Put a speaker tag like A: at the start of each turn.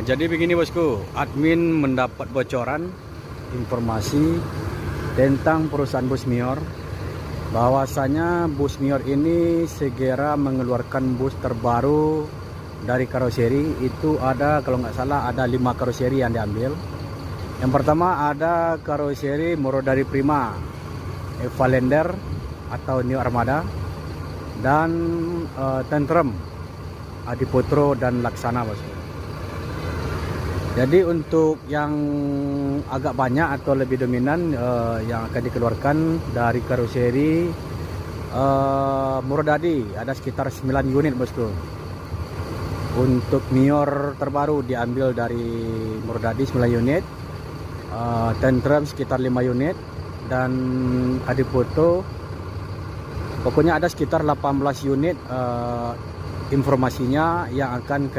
A: Jadi begini bosku, admin mendapat bocoran informasi tentang perusahaan bus Mior, bahwasanya bus Mior ini segera mengeluarkan bus terbaru dari karoseri. Itu ada, kalau nggak salah, ada 5 karoseri yang diambil. Yang pertama ada karoseri Morodari Prima, Valender atau New Armada, dan Tentrem, Adiputro dan Laksana bosku. Jadi untuk yang agak banyak atau lebih dominan yang akan dikeluarkan dari karoseri Morodadi ada sekitar 9 unit bosku. Untuk Mior terbaru diambil dari Morodadi 9 unit, Tentrem sekitar 5 unit, dan Adiputro pokoknya ada sekitar 18 unit informasinya yang akan